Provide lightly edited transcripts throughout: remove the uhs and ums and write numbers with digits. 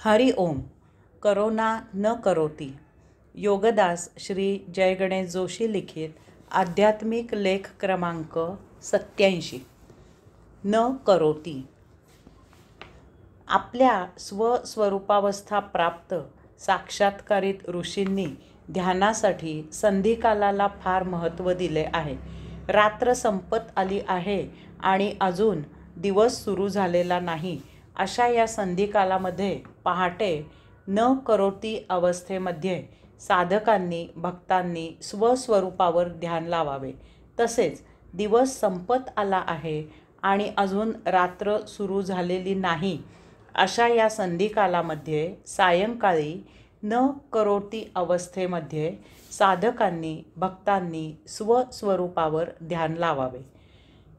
हरि ओम. Corona न करोती. योगदास श्री जय गणेश जोशी लिखित आध्यात्मिक लेख क्रमांक 87. न करोती. आपल्या स्वस्वरूपावस्था प्राप्त साक्षात्कारित ऋषींनी ध्यानासाठी संधिकालाला फार महत्त्व दिले आहे. रात्र संपत आली आहे आणि अजून दिवस सुरू झालेला नाही अशा या संधिकालामध्ये पहाटे न करोती अवस्थेमध्ये साधकांनी भक्तांनी स्वस्वरूपावर ध्यान लावावे. तसेच दिवस संपत आला आहे आणि अजून रात्र सुरू झालेली नाही अशा या संधिकालामध्ये सायंकाळी न करोती अवस्थेमध्ये साधकांनी भक्तांनी स्वस्वरूपावर ध्यान लावावे.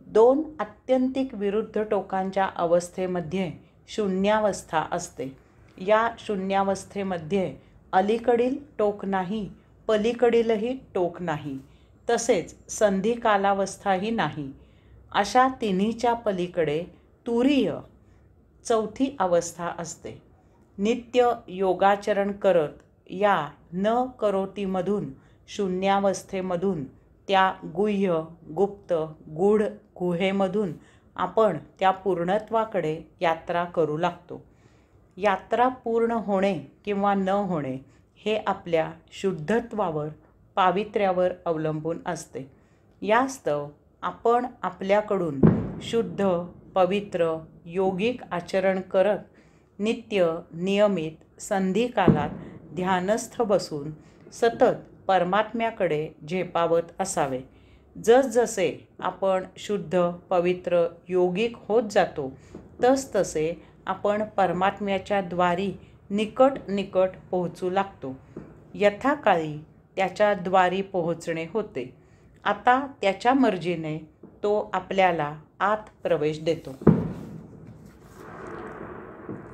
दोन आत्यंतिक विरुद्ध टोकांच्या अवस्थेमध्ये शून्यावस्था असते. या शून्यावस्थेमध्ये अलीकडील टोक नाही, पलीकडीलही टोक नाही, तसेच संधिकालावस्थाही नाही. अशा तिन्हीच्या पलीकडे तुरीय चौथी अवस्था असते. नित्य योगाचरण करत या न करोतीमधून शून्यावस्थेमधून त्या गुह्य गुप्त गूढ गुहेमधून आपण त्या पूर्णत्वाकडे यात्रा करू लागतो. यात्रा पूर्ण होणे किंवा न होणे हे आपल्या शुद्धत्वावर पावित्र्यावर अवलंबून असते. यास्तव आपण आपल्याकडून शुद्ध पवित्र योगिक आचरण करत नित्य नियमित संधिकालात ध्यानस्थ बसून सतत परमात्म्याकडे झेपावत असावे. जसजसे आपण शुद्ध पवित्र योगिक होत जातो तसतसे आपण परमात्म्याच्या द्वारी निकट निकट पोहोचू लागतो. यथाकाळी त्याच्या द्वारी पोहोचणे होते. आता त्याच्या मर्जीने तो आपल्याला आत प्रवेश देतो.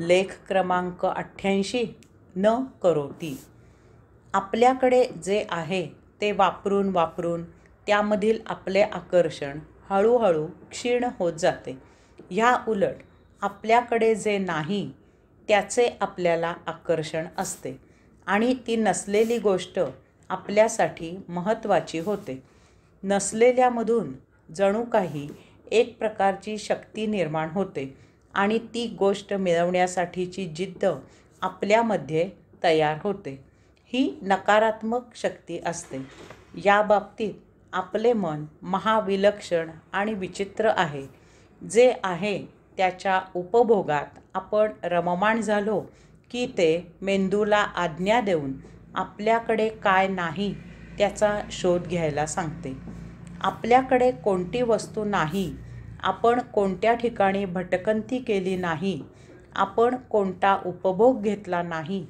लेख क्रमांक 88. न करोती. आपल्याकडे जे आहे ते वापरून वापरून त्यामधील आपले आकर्षण हळूहळू क्षीण होत जाते. ह्या उलट आपल्याकडे जे नाही त्याचे आपल्याला आकर्षण असते आणि ती नसलेली गोष्ट आपल्यासाठी महत्त्वाची होते. नसलेल्यामधून जणू काही एक प्रकारची शक्ती निर्माण होते आणि ती गोष्ट मिळवण्यासाठीची जिद्द आपल्यामध्ये तयार होते. ही नकारात्मक शक्ती असते. या बाबतीत आपले मन महाविलक्षण आणि विचित्र आहे. जे आहे त्याच्या उपभोगात आपण रममाण झालो की ते मेंदूला आज्ञा देऊन आपल्याकडे काय नाही त्याचा शोध घ्यायला सांगते. आपल्याकडे कोणती वस्तू नाही, आपण कोणत्या ठिकाणी भटकंती केली नाही, आपण कोणता उपभोग घेतला नाही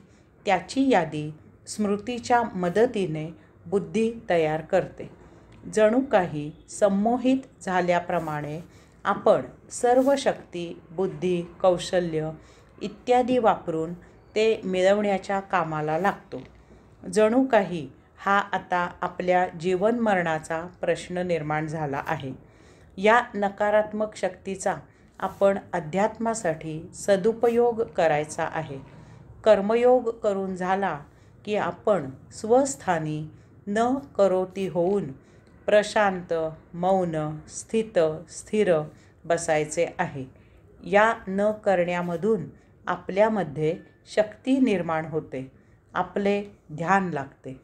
त्याची यादी स्मृतीच्या मदतीने बुद्धी तयार करते. जणू काही संमोहित झाल्याप्रमाणे आपण सर्व शक्ती बुद्धी कौशल्य इत्यादी वापरून ते मिळवण्याच्या कामाला लागतो. जणू काही हा आता आपल्या जीवनमरणाचा प्रश्न निर्माण झाला आहे. या नकारात्मक शक्तीचा आपण अध्यात्मासाठी सदुपयोग करायचा आहे. कर्मयोग करून झाला की आपण स्वस्थानी न करोती होऊन प्रशांत मौन स्थित स्थिर बसायचे आहे. या न करण्यामधून आपल्यामध्ये शक्ती निर्माण होते. आपले ध्यान लागते.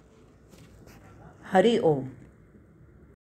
हरि ओम.